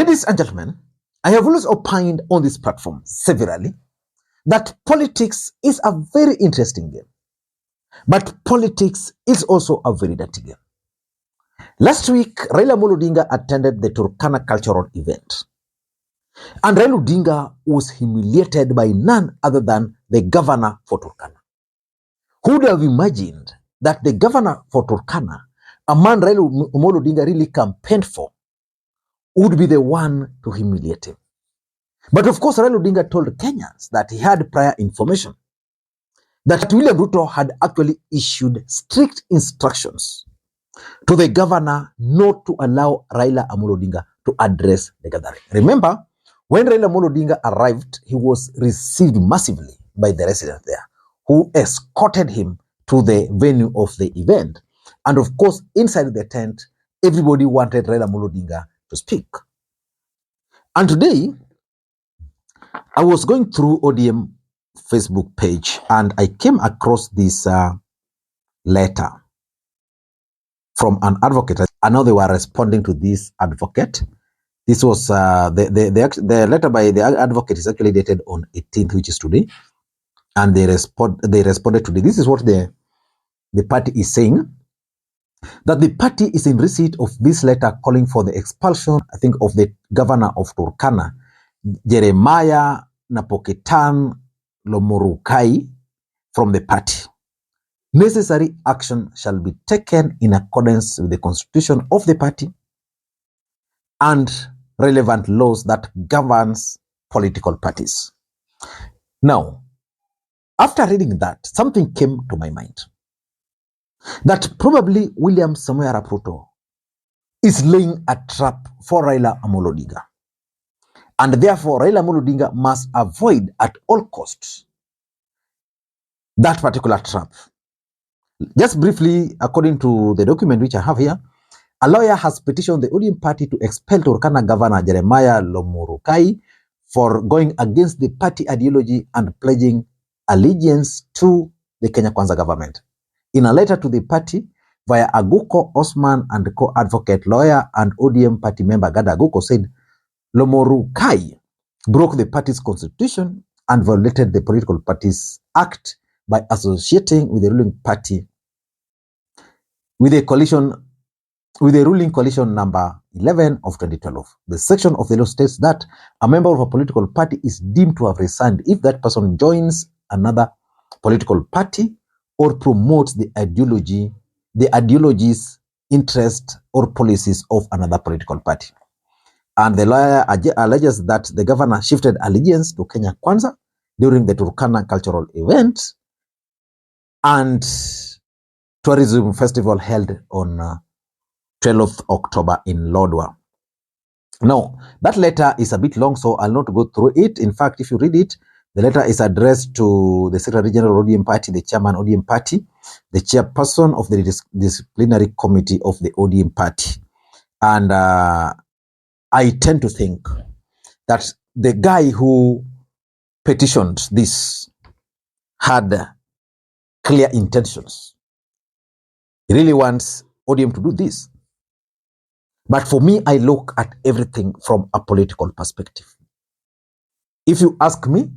Ladies and gentlemen, I have always opined on this platform severally that politics is a very interesting game, but politics is also a very dirty game. Last week, Raila Odinga attended the Turkana cultural event, and Raila Odinga was humiliated by none other than the governor for Turkana. Who would have imagined that the governor for Turkana, a man Raila Odinga really campaigned for, would be the one to humiliate him? But of course, Raila Odinga told Kenyans that he had prior information that William Ruto had actually issued strict instructions to the governor not to allow Raila Odinga to address the gathering. Remember, when Raila Odinga arrived, he was received massively by the residents there, who escorted him to the venue of the event. And of course, inside the tent, everybody wanted Raila Odinga to speak. And today, I was going through ODM Facebook page and I came across this letter from an advocate. And now they were responding to this advocate. This was the letter by the advocate is actually dated on 18th, which is today. And they responded today. This is what the party is saying. That the party is in receipt of this letter calling for the expulsion, I think, of the governor of Turkana, Jeremiah Lomokurai, from the party. Necessary action shall be taken in accordance with the constitution of the party and relevant laws that governs political parties. Now, after reading that, something came to my mind. That probably William Samoei Ruto is laying a trap for Raila Odinga. And therefore, Raila Odinga must avoid at all costs that particular trap. Just briefly, according to the document which I have here, a lawyer has petitioned the ODM party to expel Turkana Governor Jeremiah Lomokurai for going against the party ideology and pledging allegiance to the Kenya Kwanza government. In a letter to the party via Aguko Osman and co-advocate lawyer and ODM party member Gada Aguko said Lomokurai broke the party's constitution and violated the Political Parties Act by associating with the ruling party with a ruling coalition number 11 of 2012. The section of the law states that a member of a political party is deemed to have resigned if that person joins another political party or promotes the ideologies, interest, or policies of another political party. And the lawyer alleges that the governor shifted allegiance to Kenya Kwanza during the Turkana cultural event and tourism festival held on 12th October in Lodwar. Now, that letter is a bit long, so I'll not go through it. In fact, if you read it, the letter is addressed to the Secretary General ODM Party, the Chairman ODM Party, the Chairperson of the Disciplinary Committee of the ODM Party. And I tend to think that the guy who petitioned this had clear intentions. He really wants ODM to do this. But for me, I look at everything from a political perspective. If you ask me,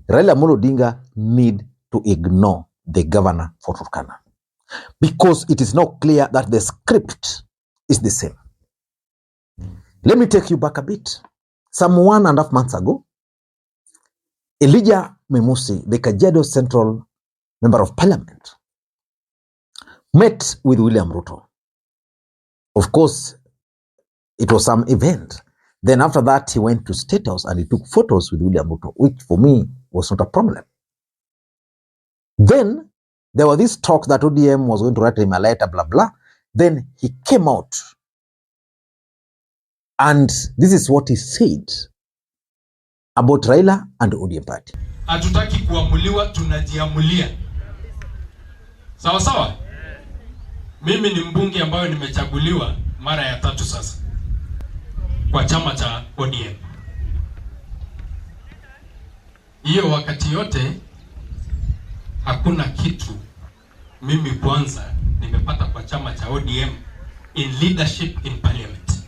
Raila Odinga need to ignore the governor for Turkana because it is now clear that the script is the same. Let me take you back a bit. Some 1.5 months ago, Elijah Memusi, the Kajiado Central Member of Parliament, met with William Ruto. Of course, it was some event. Then after that, he went to State House and he took photos with William Ruto, which for me was not a problem. Then there were these talks that ODM was going to write him a letter, blah, blah. Then he came out. And this is what he said about Raila and ODM party. Hatutaki kuamuliwa, tunajiamulia. Sawa sawa? Mimi ni mbunge ambayo nimechaguliwa mara ya 3 sasa kwa chama cha ODM. Hiyo wakati yote hakuna kitu mimi kwanza nimepata kwa chama cha ODM in leadership in parliament.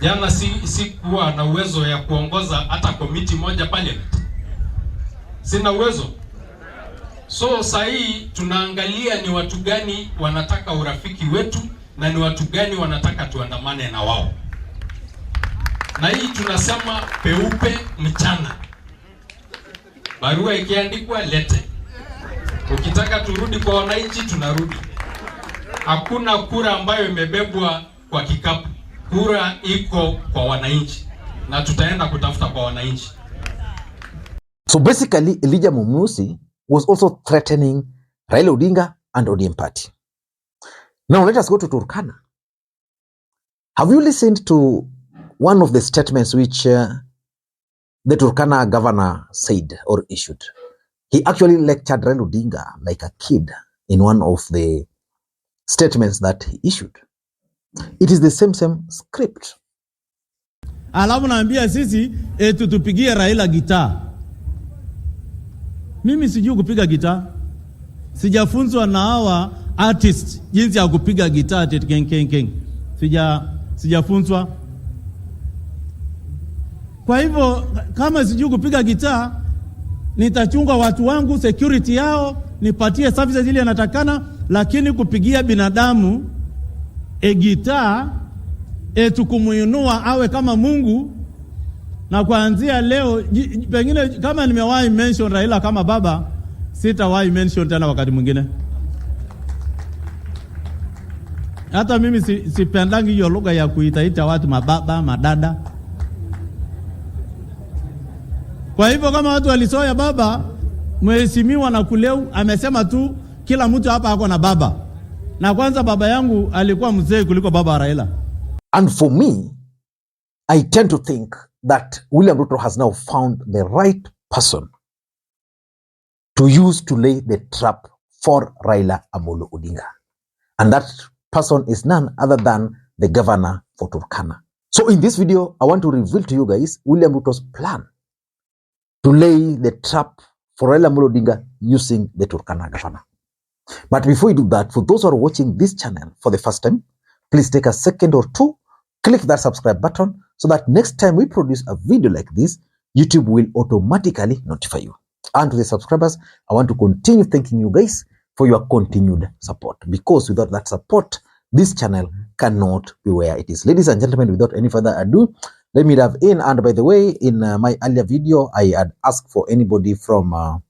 Jana si kuwa na uwezo ya kuongoza hata komiti moja pale. Sina uwezo. So sahii tunaangalia ni watu gani wanataka urafiki wetu na ni watu gani wanataka tuandamane na wao. Na hii tunasema peupe mchana. Barua ikiandikwa lete. Ukitaka turudi kwa wananchi tunarudi. Hakuna kura ambayo imebebwa kwa kikapu. Kura iko kwa wananchi na tutaenda kutafuta kwa wananchi. So basically, Elijah Mumusi was also threatening Raila Odinga and ODM party. Now let us go to Turkana. Have you listened to one of the statements which the Turkana governor said or issued? He actually lectured Raila Odinga like a kid in one of the statements that he issued. It is the same script. Alafu naambia sisi tutupigie Raila gitaa. Mimi sijui kupiga gitaa. Sijafunzwa na hawa artist jinsi ya kupiga gitaa keng. Sijafunzwa. Kwa hivyo kama sijui kupiga gitaa, nitachunga watu wangu, security yao, nipatie services ile yanatakana, lakini kupigia binadamu gitaa tukumuinua awe kama Mungu. Na kuanzia leo pengine kama nimewahi mention Raila kama baba, sitawahi mention tena wakati mwingine. Hata mimi sipendangi hiyo lugha ya kuitaita watu mababa, madada. Kwa hivyo kama watu walisoya baba, mheshimiwa na kuleu amesema tu kila mtu hapa ako na baba. Na kwanza baba yangu alikuwa mzee kuliko baba wa Raila. And for me, I tend to think that William Ruto has now found the right person to use to lay the trap for Raila Amolo Odinga. And that person is none other than the governor for Turkana. So in this video, I want to reveal to you guys William Ruto's plan to lay the trap for Raila Amolo Odinga using the Turkana governor. But before we do that, for those who are watching this channel for the first time, please take a second or two, click that subscribe button so that next time we produce a video like this, YouTube will automatically notify you. And to the subscribers, I want to continue thanking you guys for your continued support, because without that support, this channel cannot be where it is. Ladies and gentlemen, without any further ado, let me dive in. And by the way, in my earlier video, I had asked for anybody from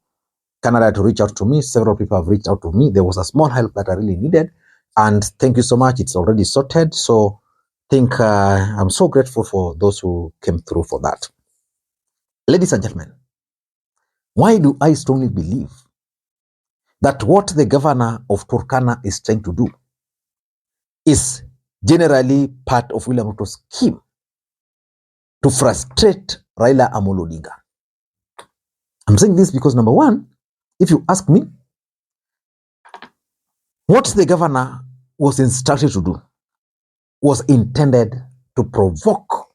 Canada to reach out to me. Several people have reached out to me. There was a small help that I really needed. And thank you so much. It's already sorted. So I think I'm so grateful for those who came through for that. Ladies and gentlemen, why do I strongly believe that what the governor of Turkana is trying to do is generally part of William Ruto's scheme to frustrate Raila Amolo Odinga? I'm saying this because, number one, if you ask me, what the governor was instructed to do was intended to provoke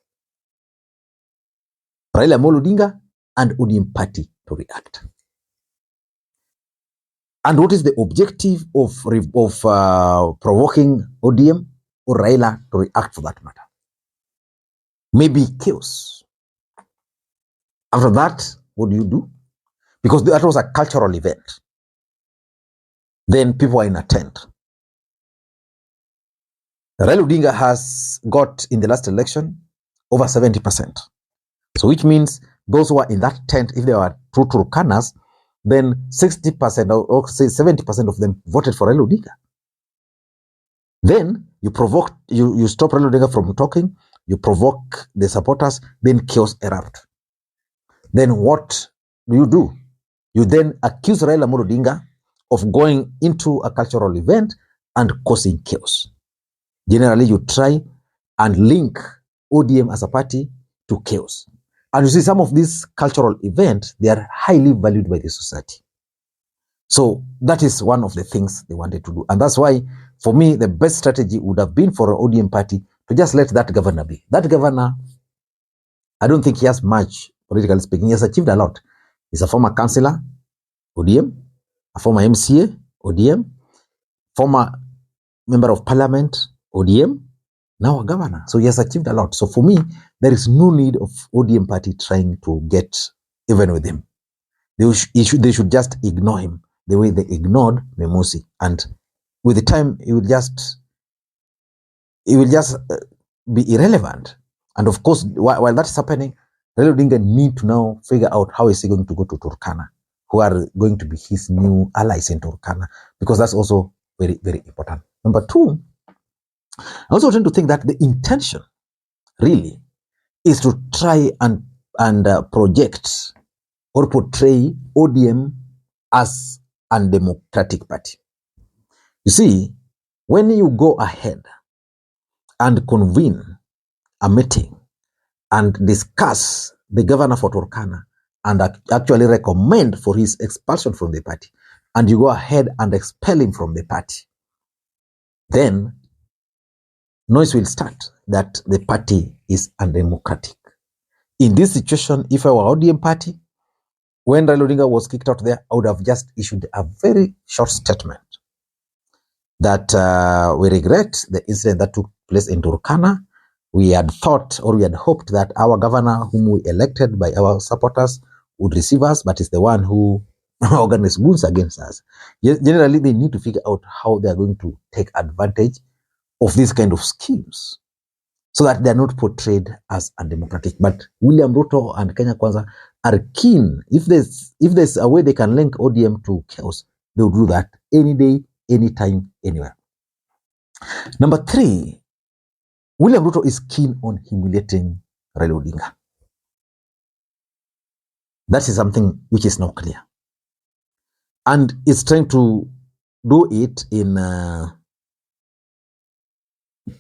Raila Amolo Odinga and ODM party to react. And what is the objective of provoking ODM or Raila to react for that matter? Maybe chaos. After that, what do you do? Because that was a cultural event. Then people are in a tent. Raila Odinga has got in the last election over 70%. So which means those who are in that tent, if they were true Turkanas, then 60% or say 70% of them voted for Raila Odinga. Then you provoke, you stop Raila Odinga from talking, you provoke the supporters, then chaos erupt. Then what do? You then accuse Raila Amolo Odinga of going into a cultural event and causing chaos. Generally, you try and link ODM as a party to chaos. And you see some of these cultural events, they are highly valued by the society. So that is one of the things they wanted to do. And that's why, for me, the best strategy would have been for an ODM party to just let that governor be. That governor, I don't think he has much, politically speaking. He has achieved a lot. He's a former councillor, ODM, a former MCA, ODM, former member of parliament, ODM, now a governor. So he has achieved a lot. So for me, there is no need of ODM party trying to get even with him. They should just ignore him the way they ignored Memusi. And with the time, he will just be irrelevant. And of course, while that is happening, Raila Odinga need to now figure out how is he going to go to Turkana, who are going to be his new allies in Turkana, because that's also very, very important. Number two, I also tend to think that the intention really is to try and project or portray ODM as an undemocratic party. You see, when you go ahead and convene a meeting and discuss the governor for Turkana and actually recommend for his expulsion from the party, and you go ahead and expel him from the party, then noise will start that the party is undemocratic. In this situation, if I were ODM party, when Raila Odinga was kicked out there, I would have just issued a very short statement that we regret the incident that took place in Turkana. We had thought, or we had hoped, that our governor, whom we elected by our supporters, would receive us, but is the one who organized goons against us. Generally, they need to figure out how they are going to take advantage of these kind of schemes so that they are not portrayed as undemocratic. But William Ruto and Kenya Kwanza are keen. If there's a way they can link ODM to chaos, they will do that any day, anytime, anywhere. Number three, William Ruto is keen on humiliating Raila Odinga. That is something which is not clear. And is trying to do it in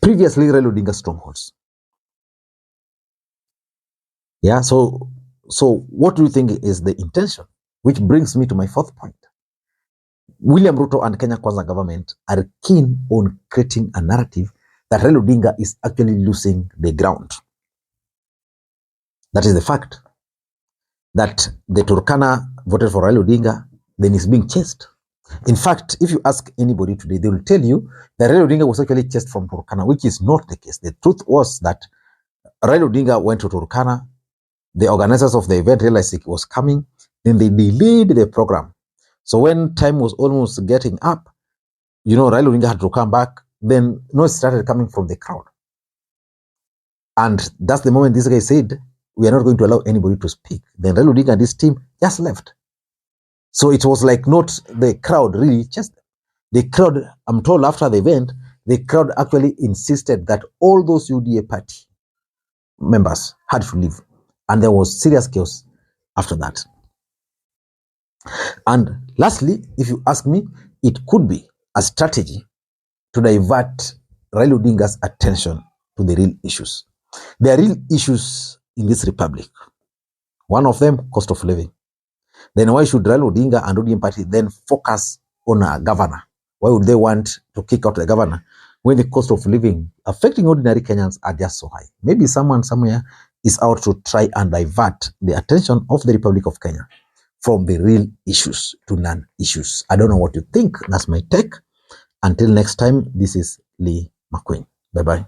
previously Raila Odinga strongholds. Yeah, so what do you think is the intention? Which brings me to my fourth point. William Ruto and Kenya Kwanza government are keen on creating a narrative that Raila Odinga is actually losing the ground. That is the fact that the Turkana voted for Raila Odinga, then is being chased. In fact, if you ask anybody today, they will tell you that Raila Odinga was actually chased from Turkana, which is not the case. The truth was that Raila Odinga went to Turkana. The organizers of the event realized it was coming, then they delayed the program. So when time was almost getting up, Raila Odinga had to come back. Then noise started coming from the crowd. And that's the moment this guy said, we are not going to allow anybody to speak. Then Raila Odinga and his team just left. So it was like not the crowd really chased them. The crowd, I'm told after the event, the crowd actually insisted that all those UDA party members had to leave. And there was serious chaos after that. And lastly, if you ask me, it could be a strategy to divert Raila Odinga's attention to the real issues. There are real issues in this republic. One of them, cost of living. Then why should Raila Odinga and ODM party then focus on a governor? Why would they want to kick out the governor when the cost of living affecting ordinary Kenyans are just so high? Maybe someone somewhere is out to try and divert the attention of the Republic of Kenya from the real issues to non-issues. I don't know what you think. That's my take. Until next time, this is Lee Makwiny. Bye-bye.